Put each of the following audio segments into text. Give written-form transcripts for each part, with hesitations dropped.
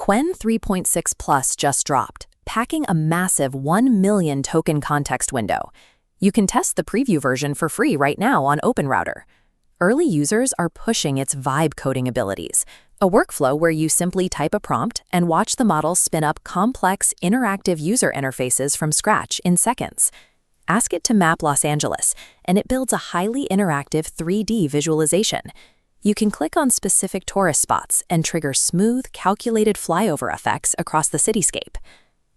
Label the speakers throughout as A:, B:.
A: QWEN 3.6 Plus just dropped, packing a massive 1 million token context window. You can test the preview version for free right now on OpenRouter. Early users are pushing its vibe coding abilities, a workflow where you simply type a prompt and watch the model spin up complex, interactive user interfaces from scratch in seconds. Ask it to map Los Angeles, and it builds a highly interactive 3D visualization. You can click on specific tourist spots and trigger smooth, calculated flyover effects across the cityscape.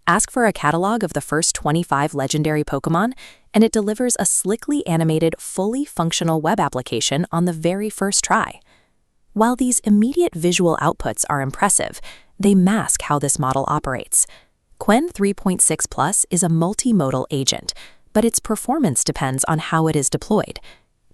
A: Ask for a catalog of the first 25 legendary Pokémon, and it delivers a slickly animated, fully functional web application on the very first try. While these immediate visual outputs are impressive, they mask how this model operates. QWEN 3.6 Plus is a multimodal agent, but its performance depends on how it is deployed.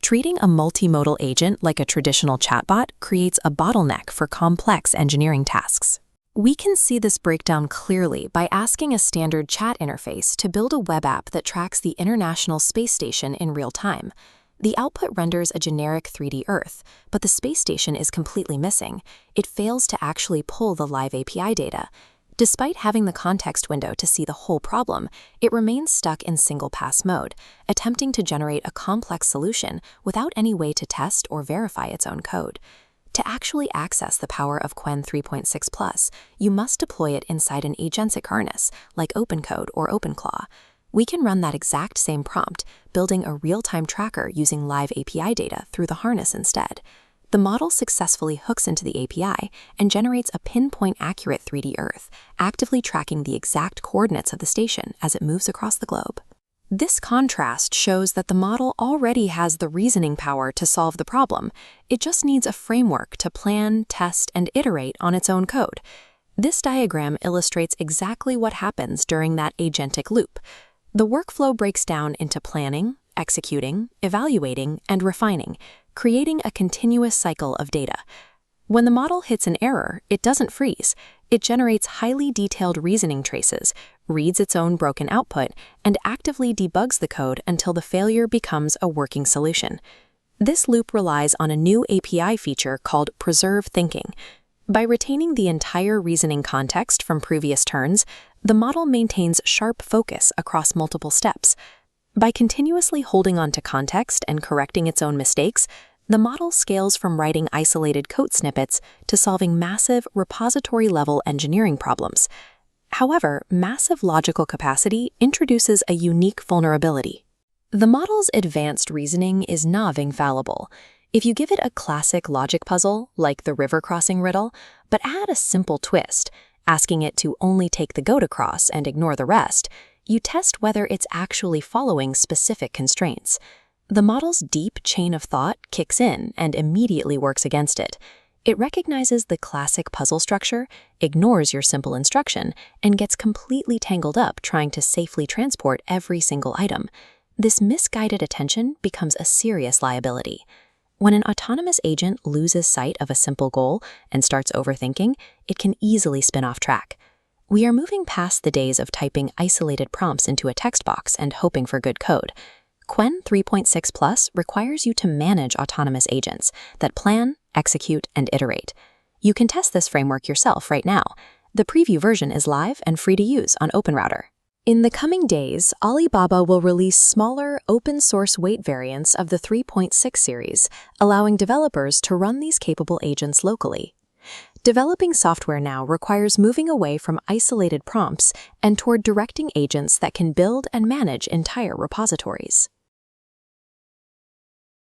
A: Treating a multimodal agent like a traditional chatbot creates a bottleneck for complex engineering tasks. We can see this breakdown clearly by asking a standard chat interface to build a web app that tracks the International Space Station in real time. The output renders a generic 3D Earth, but the space station is completely missing. It fails to actually pull the live API data. Despite having the context window to see the whole problem, it remains stuck in single-pass mode, attempting to generate a complex solution without any way to test or verify its own code. To actually access the power of QWEN 3.6 Plus, you must deploy it inside an Agentic harness, like OpenCode or OpenClaw. We can run that exact same prompt, building a real-time tracker using live API data through the harness instead. The model successfully hooks into the API and generates a pinpoint-accurate 3D Earth, actively tracking the exact coordinates of the station as it moves across the globe. This contrast shows that the model already has the reasoning power to solve the problem. It just needs a framework to plan, test, and iterate on its own code. This diagram illustrates exactly what happens during that agentic loop. The workflow breaks down into planning, executing, evaluating, and refining, creating a continuous cycle of data. When the model hits an error, it doesn't freeze. It generates highly detailed reasoning traces, reads its own broken output, and actively debugs the code until the failure becomes a working solution. This loop relies on a new API feature called Preserve Thinking. By retaining the entire reasoning context from previous turns, the model maintains sharp focus across multiple steps. By continuously holding on to context and correcting its own mistakes, the model scales from writing isolated code snippets to solving massive repository-level engineering problems. However, massive logical capacity introduces a unique vulnerability. The model's advanced reasoning is not infallible. If you give it a classic logic puzzle, like the river crossing riddle, but add a simple twist, asking it to only take the goat across and ignore the rest, you test whether it's actually following specific constraints. The model's deep chain of thought kicks in and immediately works against it. It recognizes the classic puzzle structure, ignores your simple instruction, and gets completely tangled up trying to safely transport every single item. This misguided attention becomes a serious liability. When an autonomous agent loses sight of a simple goal and starts overthinking, it can easily spin off track. We are moving past the days of typing isolated prompts into a text box and hoping for good code. QWEN 3.6 Plus requires you to manage autonomous agents that plan, execute, and iterate. You can test this framework yourself right now. The preview version is live and free to use on OpenRouter. In the coming days, Alibaba will release smaller, open-source weight variants of the 3.6 series, allowing developers to run these capable agents locally. Developing software now requires moving away from isolated prompts and toward directing agents that can build and manage entire repositories.